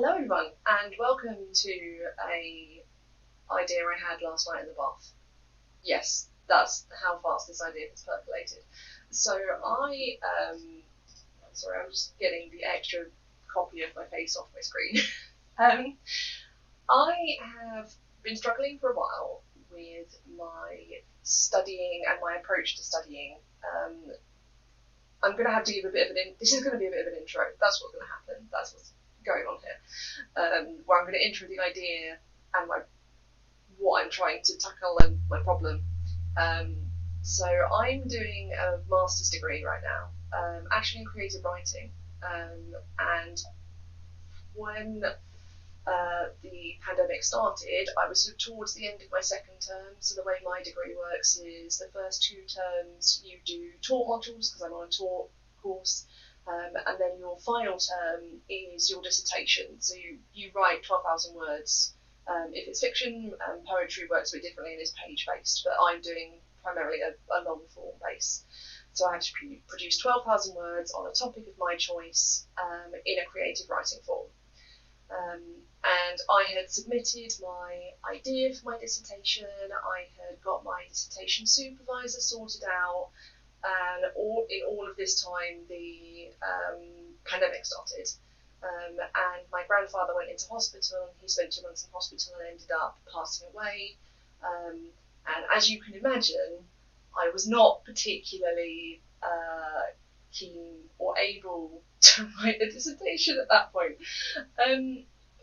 Hello everyone, and welcome to a idea I had last night in the bath. Yes, that's how fast this idea has percolated. So sorry, I'm just getting the extra copy of my face off my screen. um, I have been struggling for a while with my studying and my approach to studying. I'm going to have to give a bit of this is going to be a bit of an intro. That's what's going to happen. That's what's going on here. Where I'm going to intro the idea and what I'm trying to tackle and my problem. So I'm doing a master's degree right now, actually in creative writing. And when the pandemic started, I was sort of towards the end of my second term. So the way my degree works is the first 2 terms you do taught modules, because I'm on a taught course, and then your final term is your dissertation. So you write 12,000 words. If it's fiction, poetry works a bit differently and is page-based, but I'm doing primarily a long-form base. So I had to produce 12,000 words on a topic of my choice in a creative writing form. And I had submitted my idea for my dissertation, I had got my dissertation supervisor sorted out, and in all of this time the pandemic started. And my grandfather went into hospital, and he spent 2 months in hospital and ended up passing away. And as you can imagine, I was not particularly keen or able to write a dissertation at that point.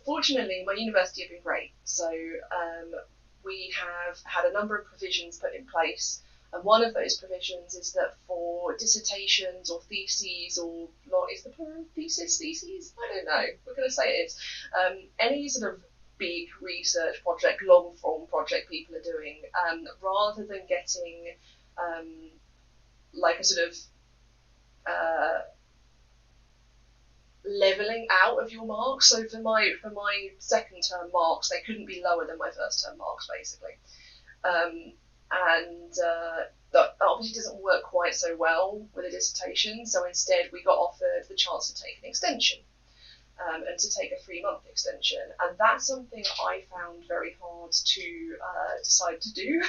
Fortunately, my university have been great, so we have had a number of provisions put in place, and one of those provisions is that for dissertations or theses, or is the plural theses? I don't know, we're going to say it is. Any sort of big research project, long form project people are doing, rather than getting like a sort of leveling out of your marks. So for my second term marks, they couldn't be lower than my first term marks, basically. That obviously doesn't work quite so well with a dissertation. So instead, we got offered the chance to take an extension, and to take a 3-month extension, and that's something I found very hard to decide to do,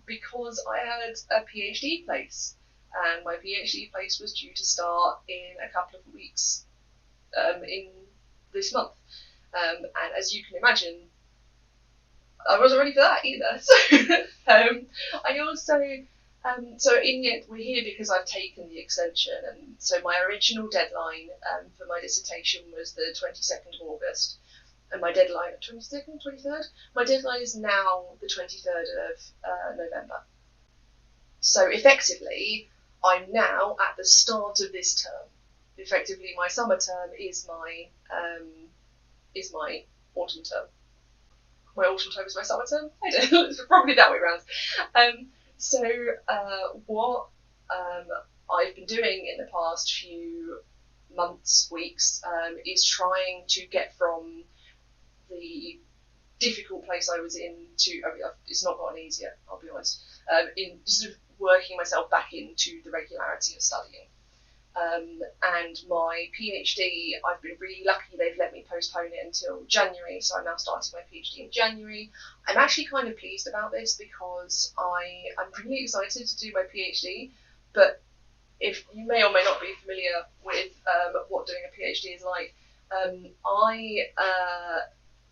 because I had a PhD place. And my PhD place was due to start in a couple of weeks, in this month. And as you can imagine, I wasn't ready for that either. So I also, so in the end, we're here because I've taken the extension. And so my original deadline for my dissertation was the 22nd of August. And my deadline, 22nd, 23rd? My deadline is now the 23rd of November. So effectively, I'm now at the start of this term. Effectively, my summer term is my autumn term. My autumn term is my summer term. I don't know. It's probably that way around. What I've been doing in the past few months, weeks, is trying to get from the difficult place I was in to, it's not gotten easier, I'll be honest, in sort of working myself back into the regularity of studying. And my PhD, I've been really lucky, they've let me postpone it until January, so I'm now starting my PhD in January. I'm actually kind of pleased about this because I'm really excited to do my PhD, but if you may or may not be familiar with what doing a PhD is like,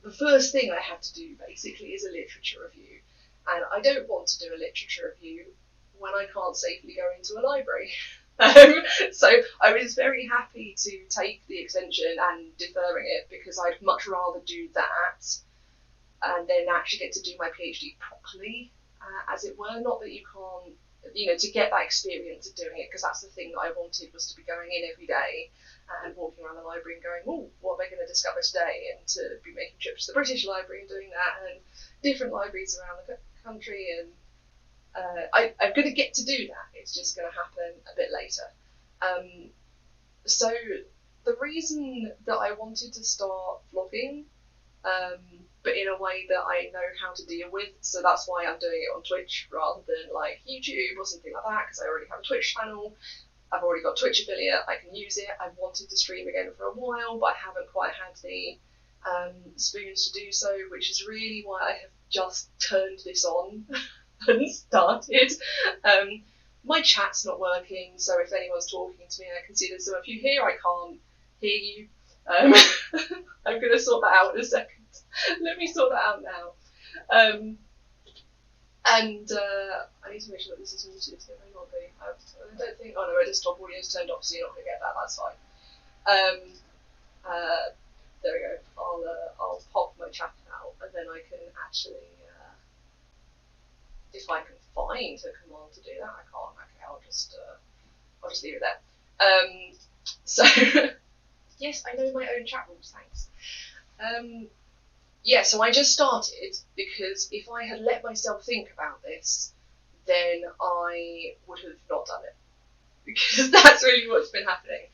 the first thing I have to do basically is a literature review, and I don't want to do a literature review when I can't safely go into a library. So I was very happy to take the extension and deferring it, because I'd much rather do that and then actually get to do my PhD properly, as it were. Not that you can't, to get that experience of doing it, because that's the thing that I wanted, was to be going in every day and walking around the library and going, oh, what am I going to discover today? And to be making trips to the British Library and doing that, and different libraries around the country. And I'm going to get to do that. It's just going to happen a bit later. So the reason that I wanted to start vlogging, but in a way that I know how to deal with, so that's why I'm doing it on Twitch rather than like YouTube or something like that, because I already have a Twitch channel. I've already got Twitch affiliate, I can use it. I've wanted to stream again for a while, but I haven't quite had the spoons to do so, which is really why I have just turned this on and started. My chat's not working, so if anyone's talking to me, I can see there's some of you here, I can't hear you. I'm going to sort that out in a second. Let me sort that out now. I need to make sure that this is muted. It may not be. I don't think. Oh no, my desktop audio is turned off, so you're not going to get that. That's fine. There we go. I'll pop my chat out, and then I can actually, if I can find a command to do that, I can't. Okay, I'll just leave it there. So yes, I know my own chat rules. Thanks. Yeah, so I just started because if I had let myself think about this, then I would have not done it, because that's really what's been happening.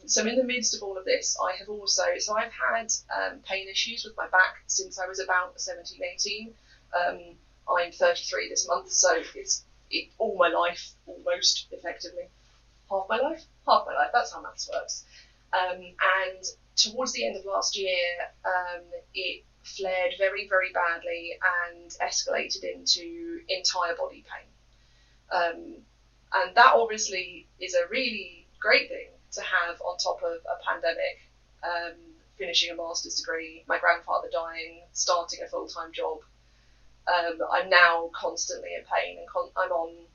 So in the midst of all of this, I have also, so I've had pain issues with my back since I was about 17, 18. I'm 33 this month, so it's all my life, almost, effectively. Half my life, that's how maths works. And towards the end of last year, it flared very, very badly and escalated into entire body pain. And that obviously is a really great thing to have on top of a pandemic, finishing a master's degree, my grandfather dying, starting a full-time job. I'm now constantly in pain, and I'm on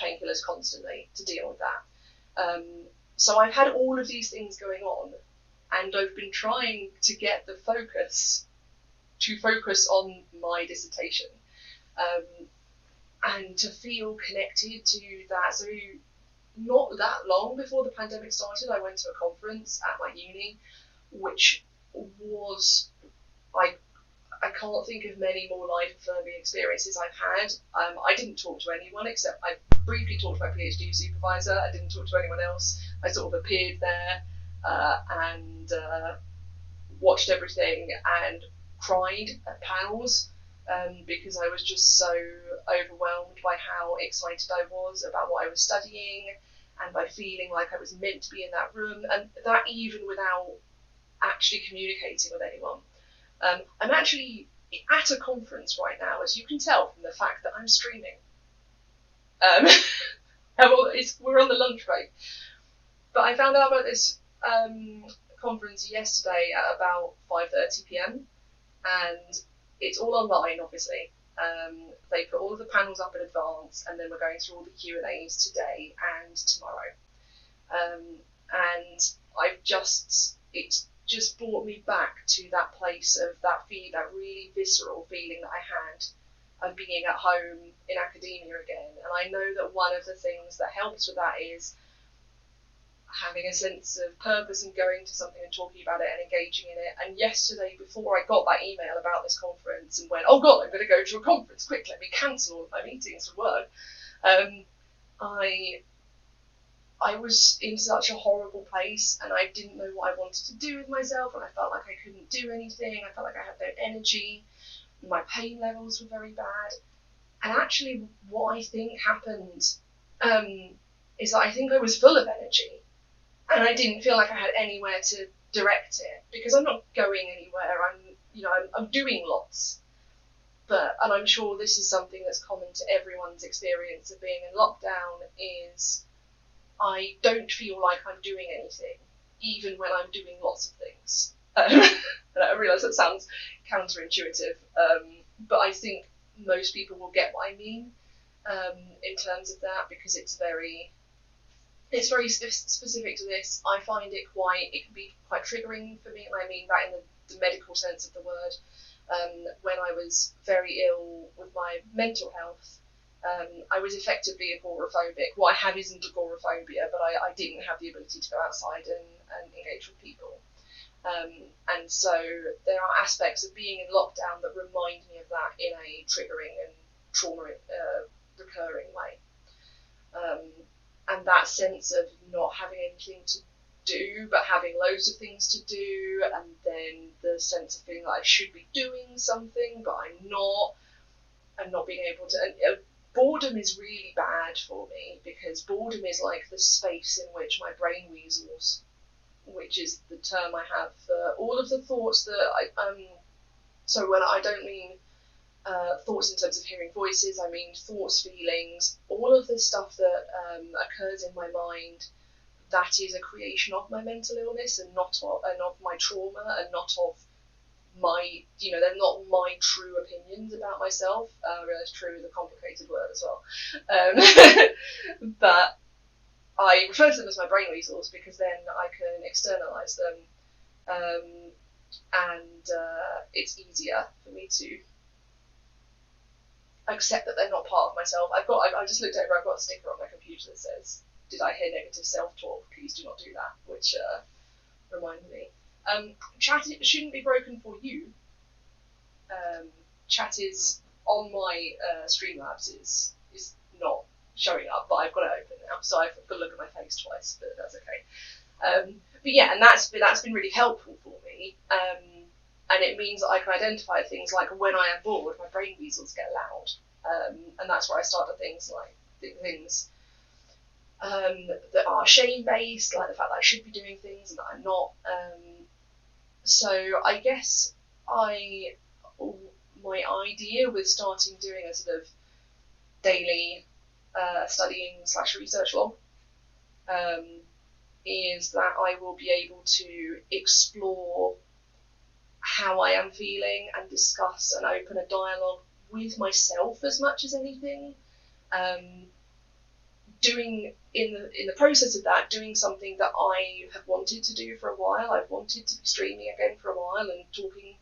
painkillers constantly to deal with that. So I've had all of these things going on, and I've been trying to get the focus on my dissertation, and to feel connected to that. So not that long before the pandemic started, I went to a conference at my uni, which was, I can't think of many more life-affirming experiences I've had. I didn't talk to anyone except I briefly talked to my PhD supervisor. I didn't talk to anyone else. I sort of appeared there and watched everything and cried at panels because I was just so overwhelmed by how excited I was about what I was studying, and by feeling like I was meant to be in that room, and that even without actually communicating with anyone. I'm actually at a conference right now, as you can tell from the fact that I'm streaming. We're on the lunch break. But I found out about this conference yesterday at about 5:30 p.m. and it's all online, obviously. They put all of the panels up in advance, and then we're going through all the Q&As today and tomorrow. And it's just brought me back to that place of that really visceral feeling that I had of being at home in academia again. And I know that one of the things that helps with that is having a sense of purpose and going to something and talking about it and engaging in it. And yesterday, before I got that email about this conference and went, oh God, I'm going to go to a conference, quick, let me cancel all of my meetings for work, I was in such a horrible place, and I didn't know what I wanted to do with myself, and I felt like I couldn't do anything. I felt like I had no energy. My pain levels were very bad. And actually what I think happened is that I think I was full of energy, and I didn't feel like I had anywhere to direct it, because I'm not going anywhere. I'm doing lots. And I'm sure this is something that's common to everyone's experience of being in lockdown, is I don't feel like I'm doing anything, even when I'm doing lots of things. And I realise that sounds counterintuitive, but I think most people will get what I mean in terms of that, because it's very specific to this. I find it can be quite triggering for me, and I mean that in the medical sense of the word. When I was very ill with my mental health, I was effectively agoraphobic. What I have isn't agoraphobia, but I didn't have the ability to go outside and engage with people. And so there are aspects of being in lockdown that remind me of that in a triggering and trauma recurring way. And that sense of not having anything to do, but having loads of things to do, and then the sense of feeling like I should be doing something, but I'm not, and not being able to. boredom is really bad for me, because boredom is like the space in which my brain weasels, which is the term I have for all of the thoughts that so when I don't mean thoughts in terms of hearing voices, I mean thoughts, feelings, all of the stuff that occurs in my mind that is a creation of my mental illness and not of my trauma, and not of my, they're not my true opinions about myself. I realise true is a complicated word as well. But I refer to them as my brain weasels, because then I can externalise them, and it's easier for me to accept that they're not part of myself. I just looked over, I've got a sticker on my computer that says, "Did I hear negative self-talk? Please do not do that," which reminded me. Chat shouldn't be broken for you. Chat is on my Streamlabs is not showing up, but I've got it open now, so I've got to look at my face twice, but that's okay. But yeah, and that's been really helpful for me. And it means that I can identify things like when I am bored, my brain weasels get loud, and that's where I start at things like things that are shame-based, like the fact that I should be doing things and that I'm not. So I guess my idea with starting doing a sort of daily studying / research log is that I will be able to explore how I am feeling and discuss and open a dialogue with myself as much as anything. Doing in the process of that, doing something that I have wanted to do for a while. I've wanted to be streaming again for a while and talking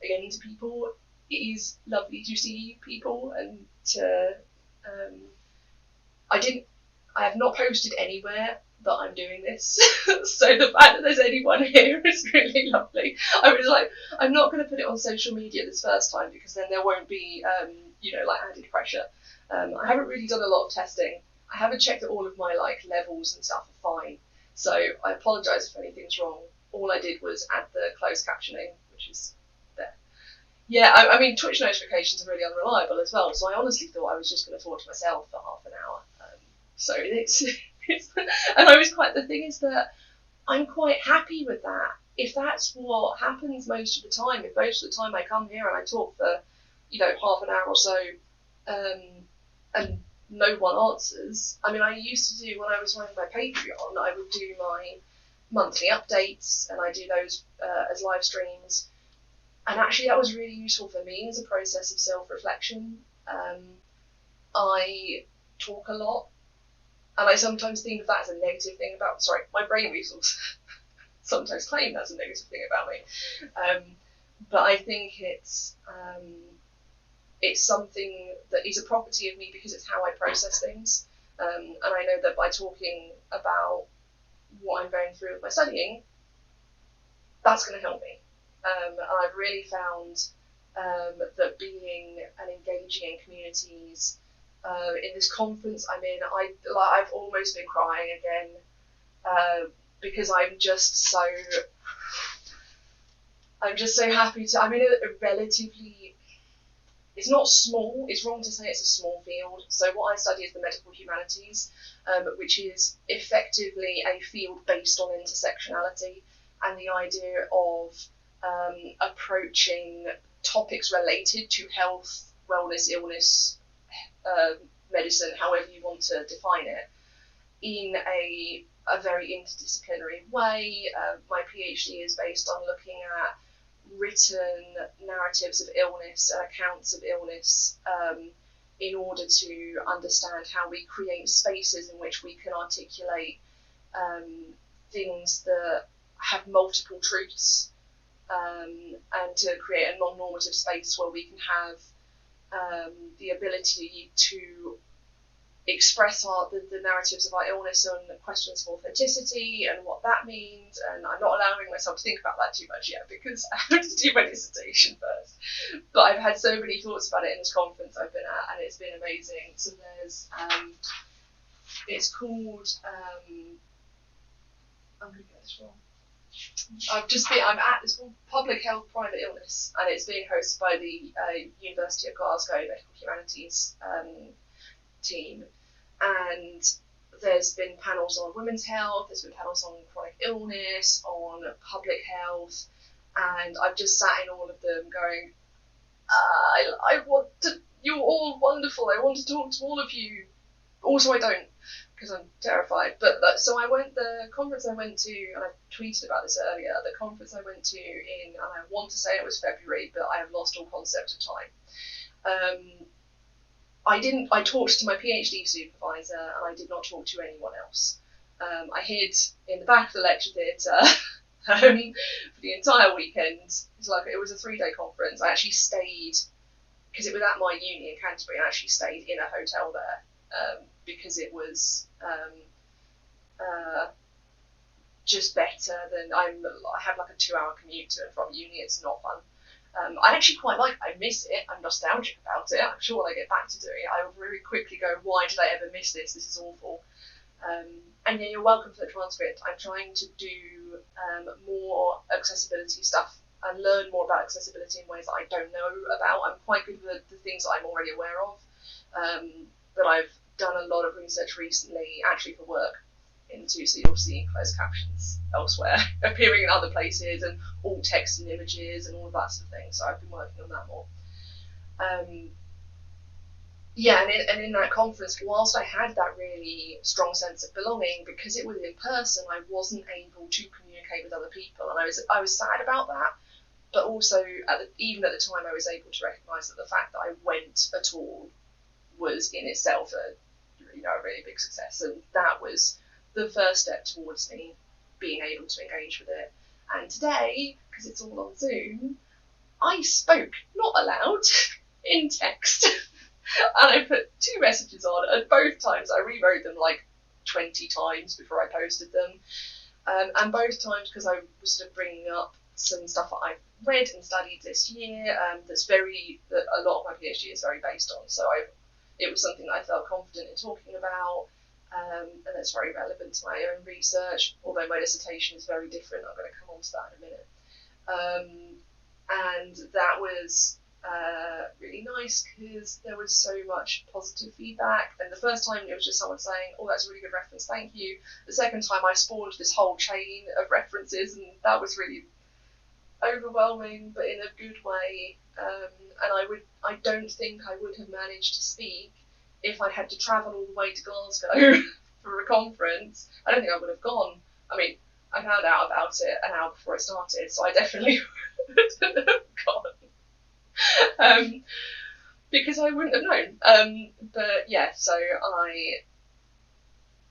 again to people. It is lovely to see people and to. I have not posted anywhere that I'm doing this, so the fact that there's anyone here is really lovely. I was like, I'm not going to put it on social media this first time, because then there won't be, like added pressure. I haven't really done a lot of testing. I haven't checked that all of my levels and stuff are fine, so I apologise if anything's wrong. All I did was add the closed captioning, which is there. Yeah, I mean, Twitch notifications are really unreliable as well, so I honestly thought I was just going to talk to myself for half an hour. So it's and the thing is that I'm quite happy with that. If that's what happens most of the time, if most of the time I come here and I talk for, half an hour or so, and no one answers. I mean, I used to do, when I was running my Patreon, I would do my monthly updates, and I do those as live streams. And actually that was really useful for me as a process of self-reflection. I talk a lot, and I sometimes think of that as a negative thing about, my brain weasels sometimes claim that's a negative thing about me. But I think it's something that is a property of me because it's how I process things. And I know that by talking about what I'm going through with my studying, that's going to help me. And I've really found that being and engaging in communities, in this conference I'm in, I've almost been crying again, because I'm just so happy to. I'm in a relatively, it's not small, it's wrong to say it's a small field. So what I study is the medical humanities, which is effectively a field based on intersectionality and the idea of approaching topics related to health, wellness, illness, medicine, however you want to define it, in a very interdisciplinary way. My PhD is based on looking at written narratives of illness and accounts of illness, in order to understand how we create spaces in which we can articulate things that have multiple truths, and to create a non-normative space where we can have the ability to express the narratives of our illness and questions of authenticity and what that means. And I'm not allowing myself to think about that too much yet, because I have to do my dissertation first. But I've had so many thoughts about it in this conference I've been at, and it's been amazing. So there's, it's called, I'm going to get this wrong. I'm at this called Public Health Private Illness, and it's being hosted by the University of Glasgow Medical Humanities team, and there's been panels on women's health, there's been panels on chronic illness, on public health, and I've just sat in all of them going, I want to, you're all wonderful, I want to talk to all of you. Also, I don't, because I'm terrified. But so the conference I went to, and I tweeted about this earlier, the conference I went to and I want to say it was February, but I have lost all concept of time. I talked to my PhD supervisor, and I did not talk to anyone else. I hid in the back of the lecture theatre for the entire weekend. It was a 3-day conference. I actually stayed, because it was at my uni in Canterbury, I actually stayed in a hotel there, because it was just better than I have like a 2-hour commute to and from uni. It's not fun. I actually quite like it. I miss it. I'm nostalgic about it. I'm sure when I get back to doing it, I will very quickly go, why did I ever miss this? This is awful. And yeah, you're welcome for the transcript. I'm trying to do more accessibility stuff and learn more about accessibility in ways that I don't know about. I'm quite good with the things that I'm already aware of, but I've done a lot of research recently, actually for work, so you'll see closed captions elsewhere appearing in other places, and all text and images and all of that sort of thing. So I've been working on that more. And in that conference, whilst I had that really strong sense of belonging, because it was in person, I wasn't able to communicate with other people, and I was sad about that. But also, even at the time, I was able to recognise that the fact that I went at all was in itself a really big success, and that was the first step towards me being able to engage with it. And today, because it's all on Zoom, I spoke, not aloud, in text. And I put 2 messages on, and both times I rewrote them like 20 times before I posted them. And both times because I was sort of bringing up some stuff that I've read and studied this year, that a lot of my PhD is very based on. So it was something I felt confident in talking about, and that's very relevant to my own research, although my dissertation is very different. I'm going to come on to that in a minute. And that was really nice because there was so much positive feedback. And the first time it was just someone saying, oh, that's a really good reference, thank you. The second time I spawned this whole chain of references, and that was really overwhelming, but in a good way. And I don't think I would have managed to speak if I'd had to travel all the way to Glasgow for a conference. I don't think I would have gone. I mean, I found out about it an hour before it started, so I definitely wouldn't have gone. Because I wouldn't have known. But yeah,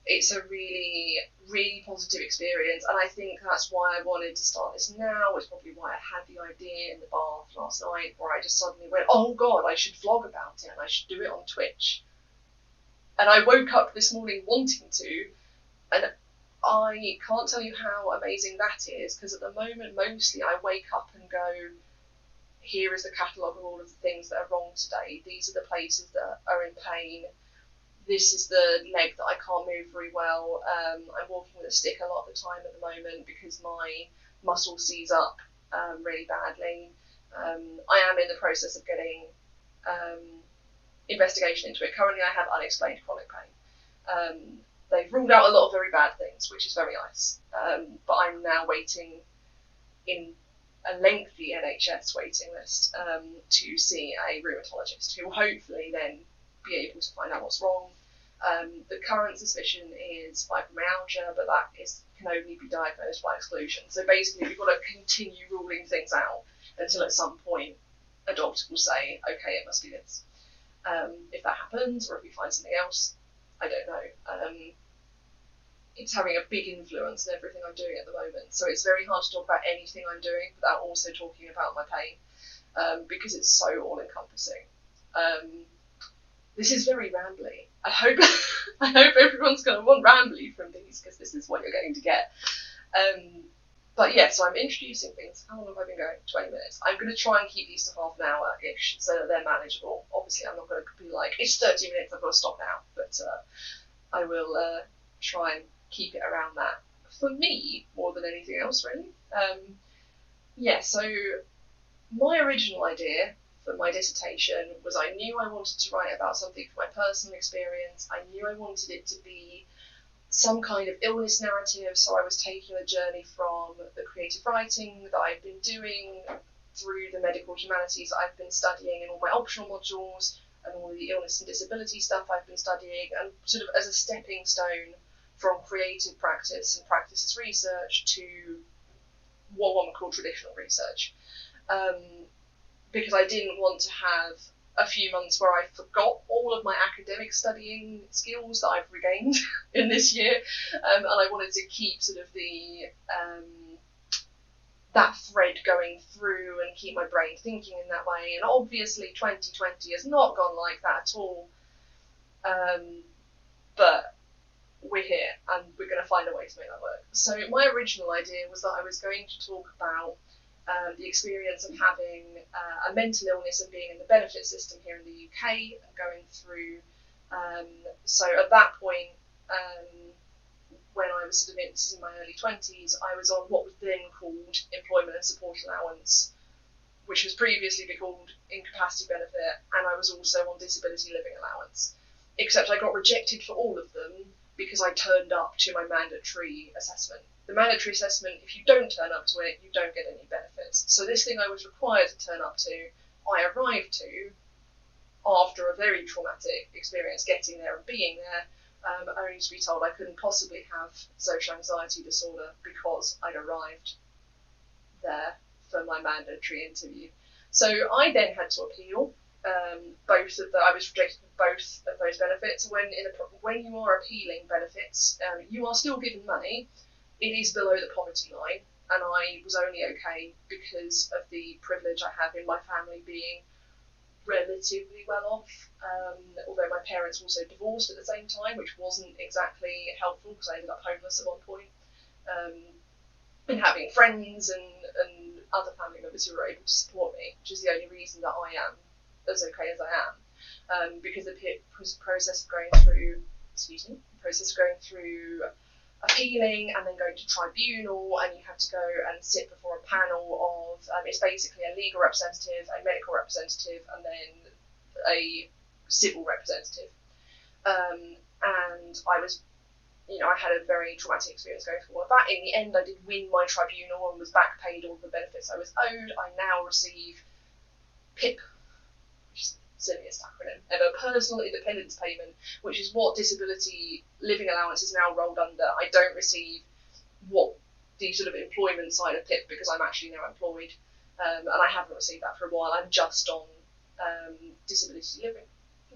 it's a really, really positive experience, and I think that's why I wanted to start this now. It's probably why I had the idea in the bath last night, where I just suddenly went, oh god, I should vlog about it, and I should do it on Twitch. And I woke up this morning wanting to, and I can't tell you how amazing that is, because at the moment, mostly I wake up and go, here is the catalogue of all of the things that are wrong today. These are the places that are in pain. This is the leg that I can't move very well. I'm walking with a stick a lot of the time at the moment because my muscle seize up really badly. I am in the process of getting investigation into it. Currently I have unexplained chronic pain. They've ruled out a lot of very bad things, which is very nice. But I'm now waiting in a lengthy NHS waiting list to see a rheumatologist who will hopefully then be able to find out what's wrong. The current suspicion is fibromyalgia, but that can only be diagnosed by exclusion. So basically we've got to continue ruling things out until at some point a doctor will say, okay, it must be this. If that happens, or if we find something else, I don't know. It's having a big influence on everything I'm doing at the moment. So it's very hard to talk about anything I'm doing without also talking about my pain, because it's so all-encompassing. This is very rambly. I hope everyone's going to want rambly from these, because this is what you're going to get. But yeah, so I'm introducing things. How long have I been going? 20 minutes. I'm going to try and keep these to half an hour-ish so that they're manageable. Obviously, I'm not going to be like, it's 30 minutes, I've got to stop now. But I will try and keep it around that. For me, more than anything else, really. So my original idea for my dissertation was I knew I wanted to write about something from my personal experience. I knew I wanted it to be some kind of illness narrative, so I was taking a journey from the creative writing that I've been doing through the medical humanities that I've been studying in all my optional modules and all the illness and disability stuff I've been studying, and sort of as a stepping stone from creative practice and practice as research to what one would call traditional research. Because I didn't want to have a few months where I forgot all of my academic studying skills that I've regained in this year, and I wanted to keep sort of the that thread going through and keep my brain thinking in that way. And obviously 2020 has not gone like that at all, but we're here and we're going to find a way to make that work. So my original idea was that I was going to talk about the experience of having a mental illness and being in the benefit system here in the UK and going through. So at that point, when I was sort of this is in my early 20s, I was on what was then called employment and support allowance, which was previously called incapacity benefit, and I was also on disability living allowance. Except I got rejected for all of them because I turned up to my mandatory assessment. The mandatory assessment, if you don't turn up to it, you don't get any benefits. So this thing I was required to turn up to, I arrived to after a very traumatic experience getting there and being there, only to be told I couldn't possibly have social anxiety disorder because I'd arrived there for my mandatory interview. So I then had to appeal. I was rejected for both of those benefits. When you are appealing benefits, you are still given money. It is below the poverty line, and I was only okay because of the privilege I have in my family being relatively well off, although my parents also divorced at the same time, which wasn't exactly helpful because I ended up homeless at one point, and having friends and other family members who were able to support me, which is the only reason that I am as okay as I am, because the process of going through appealing and then going to tribunal, and you have to go and sit before a panel of it's basically a legal representative, a medical representative, and then a civil representative. And I was, I had a very traumatic experience going through all of that. In the end, I did win my tribunal and was back paid all the benefits I was owed. I now receive PIP, which is the silliest acronym ever, Personal Independence Payment, which is what disability living allowance is now rolled under. I don't receive what the sort of employment side of PIP because I'm actually now employed, and I haven't received that for a while. I'm just on disability living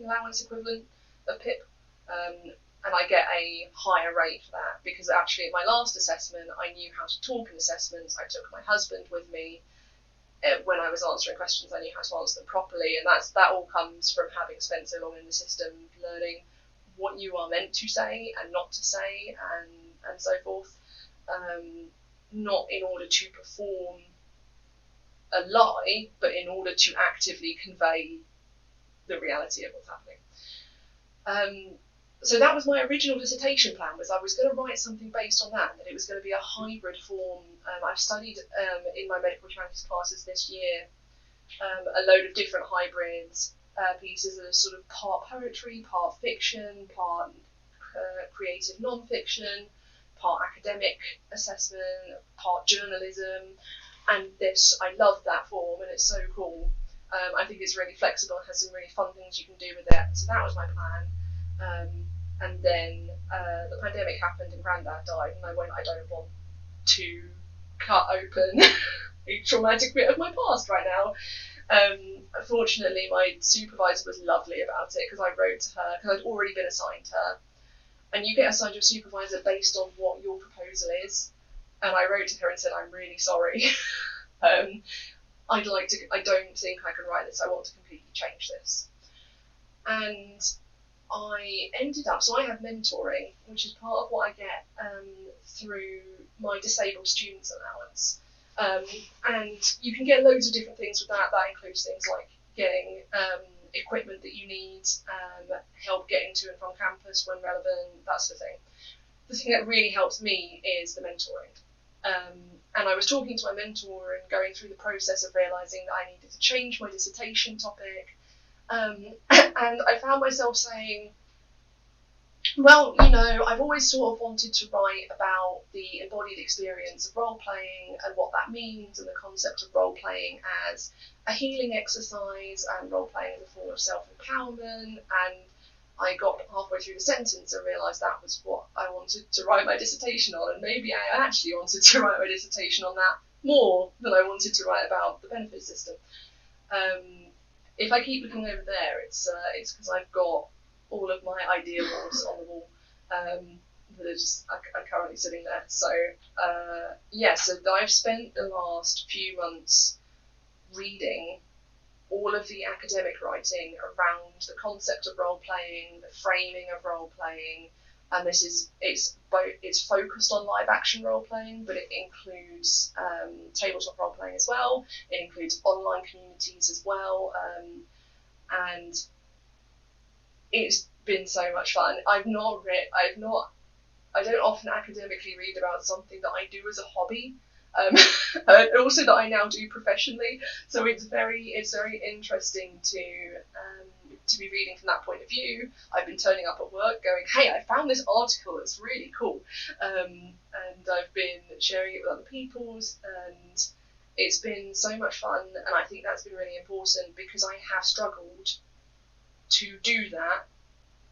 allowance equivalent of PIP, and I get a higher rate for that because actually at my last assessment I knew how to talk in assessments. I took my husband with me. When I was answering questions, I knew how to answer them properly, and that all comes from having spent so long in the system, learning what you are meant to say and not to say, and so forth, not in order to perform a lie, but in order to actively convey the reality of what's happening. So that was my original dissertation plan, was I was going to write something based on that it was going to be a hybrid form. I've studied in my medical humanities classes this year a load of different hybrids, pieces that are sort of part poetry, part fiction, part creative non-fiction, part academic assessment, part journalism, and I love that form and it's so cool. I think it's really flexible and has some really fun things you can do with it, so that was my plan. And then the pandemic happened and Grandad died, and I went, I don't want to cut open a traumatic bit of my past right now. Fortunately, my supervisor was lovely about it because I wrote to her, because I'd already been assigned her. And you get assigned your supervisor based on what your proposal is. And I wrote to her and said, I'm really sorry. I don't think I can write this. I want to completely change this. And I ended up, so I have mentoring, which is part of what I get through my disabled students allowance. And you can get loads of different things with that. That includes things like getting equipment that you need, help getting to and from campus when relevant, that sort of thing. The thing that really helps me is the mentoring. And I was talking to my mentor and going through the process of realising that I needed to change my dissertation topic. And I found myself saying, well, I've always sort of wanted to write about the embodied experience of role-playing and what that means, and the concept of role-playing as a healing exercise and role-playing as a form of self-empowerment. And I got halfway through the sentence and realised that was what I wanted to write my dissertation on, and maybe I actually wanted to write my dissertation on that more than I wanted to write about the benefit system. If I keep looking over there, it's because I've got all of my idea boards on the wall that are currently sitting there. So so I've spent the last few months reading all of the academic writing around the concept of role-playing, the framing of role-playing, and it's focused on live action role-playing, but it includes tabletop role-playing as well. It includes online communities as well, and it's been so much fun. I don't often academically read about something that I do as a hobby, and also that I now do professionally. So it's very interesting to be reading from that point of view. I've been turning up at work going, hey, I found this article, it's really cool, and I've been sharing it with other people, and it's been so much fun. And I think that's been really important because I have struggled to do that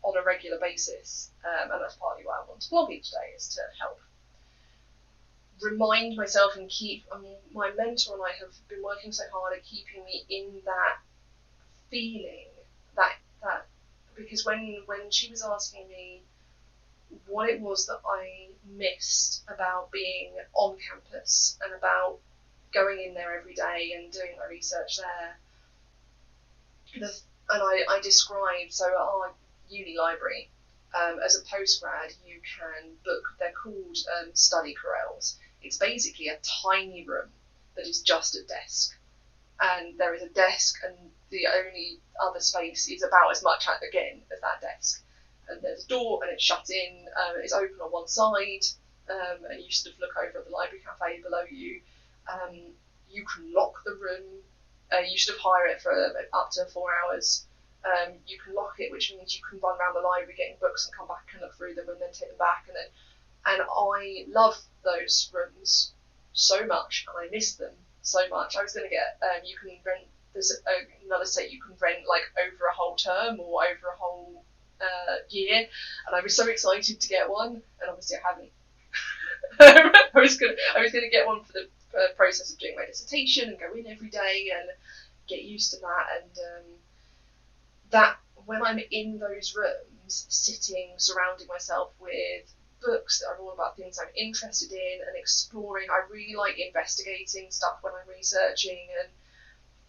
on a regular basis, and that's partly why I want to blog each day, is to help remind myself and keep. My mentor and I have been working so hard at keeping me in that feeling, that because when she was asking me what it was that I missed about being on campus and about going in there every day and doing my research there, and I described, so at our uni library, as a postgrad, you can book, they're called study corrals. It's basically a tiny room that is just a desk. And there is a desk, and the only other space is about as much, again, as that desk. And there's a door, and it's shut in, it's open on one side, and you sort of look over at the library cafe below you. You can lock the room. You sort of hire it for up to 4 hours. You can lock it, which means you can run around the library getting books and come back and look through them and then take them back. And I love those rooms so much, and I miss them so much. I was going to get, you can rent, there's another set you can rent like over a whole term or over a whole year, and I was so excited to get one, and obviously I haven't. I was gonna get one for the process of doing my dissertation and go in every day and get used to that, and that when I'm in those rooms, sitting, surrounding myself with books that are all about things I'm interested in and exploring. I really like investigating stuff when I'm researching and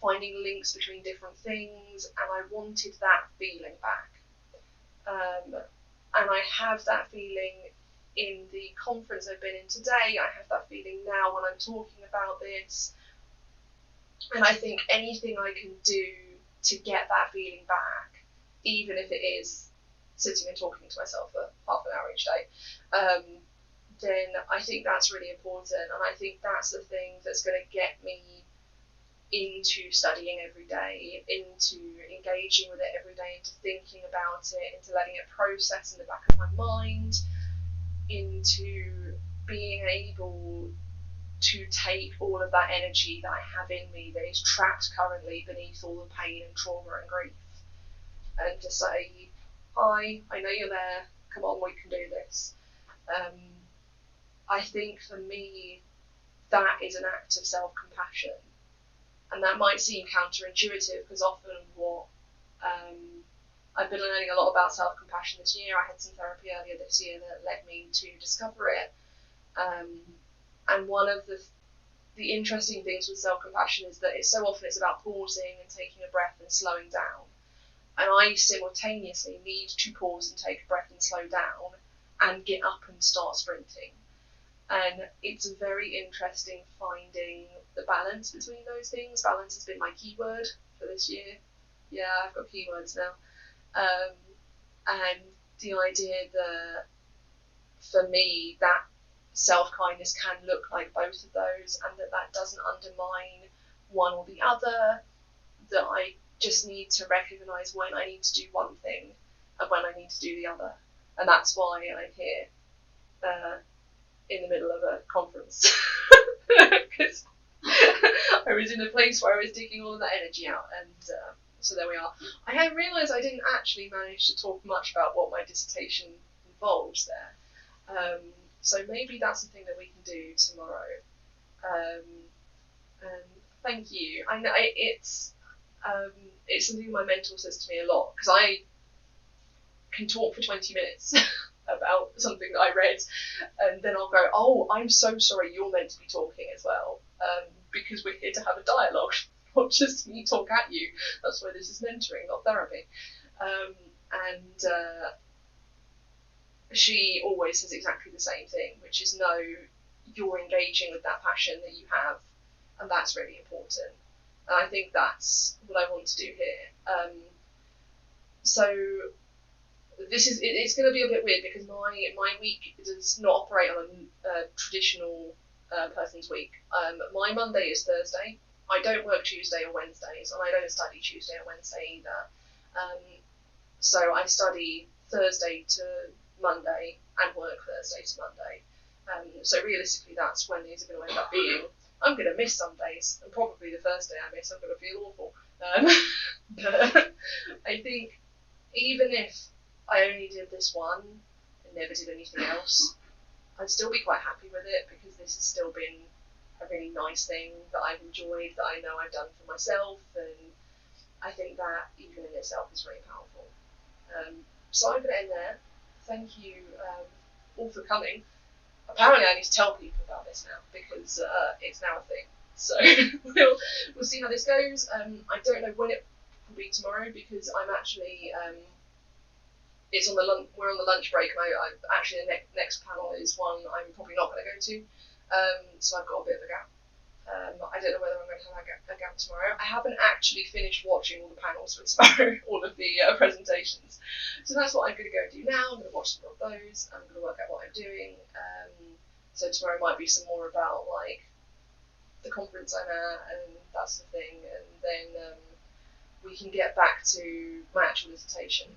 finding links between different things, and I wanted that feeling back. And I have that feeling in the conference I've been in today. I have that feeling now when I'm talking about this. And I think anything I can do to get that feeling back, even if it is sitting and talking to myself for half an hour each day, then I think that's really important. And I think that's the thing that's going to get me into studying every day, into engaging with it every day, into thinking about it, into letting it process in the back of my mind, into being able to take all of that energy that I have in me that is trapped currently beneath all the pain and trauma and grief, and to say, hi, I know you're there, come on, we can do this. I think for me, that is an act of self-compassion. And that might seem counterintuitive, because often what I've been learning a lot about self-compassion this year. I had some therapy earlier this year that led me to discover it. And one of the interesting things with self-compassion is that it's about pausing and taking a breath and slowing down. And I simultaneously need to pause and take a breath and slow down and get up and start sprinting. And it's very interesting finding the balance between those things. Balance has been my keyword for this year. Yeah, I've got keywords now. And the idea that, for me, that self-kindness can look like both of those, and that doesn't undermine one or the other, that I just need to recognise when I need to do one thing and when I need to do the other. And that's why I'm here in the middle of a conference. Because I was in a place where I was digging all of that energy out, and so there we are. I had realised I didn't actually manage to talk much about what my dissertation involves there. So maybe that's the thing that we can do tomorrow. And thank you. I know it's something my mentor says to me a lot, because I can talk for 20 minutes about something that I read, and then I'll go, oh, I'm so sorry, you're meant to be talking as well, because we're here to have a dialogue, not just me talk at you. That's why this is mentoring, not therapy. And she always says exactly the same thing, which is, no, you're engaging with that passion that you have, and that's really important. And I think that's what I want to do here. So it's going to be a bit weird, because my week does not operate on a traditional person's week. My Monday is Thursday. I don't work Tuesday or Wednesdays, and I don't study Tuesday or Wednesday either. So I study Thursday to Monday and work Thursday to Monday. So realistically, that's when these are going to end up being. I'm going to miss some days, and probably the first day I miss, I'm going to feel awful. But I think even if I only did this one and never did anything else, I'd still be quite happy with it, because this has still been a really nice thing that I've enjoyed, that I know I've done for myself, and I think that even in itself is very powerful. So I'm going to end there. Thank you all for coming. Apparently I need to tell people about this now, because it's now a thing. So we'll see how this goes. I don't know when it will be tomorrow, because I'm actually we're on the lunch break, and I actually the next panel is one I'm probably not going to go to. So I've got a bit of a gap. I don't know whether I'm going to have a gap tomorrow. I haven't actually finished watching all the panels for tomorrow, all of the presentations. So that's what I'm going to go do now. I'm going to watch some of those. I'm going to work out what I'm doing. So tomorrow might be some more about like the conference I'm at and that sort of thing, and then we can get back to my actual dissertation.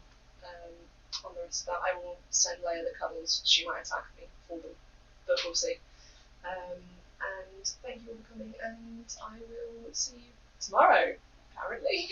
On the rest of that, I will send Leia the cuddles. She might attack me for them, but we'll see. And thank you all for coming, and I will see you tomorrow, apparently.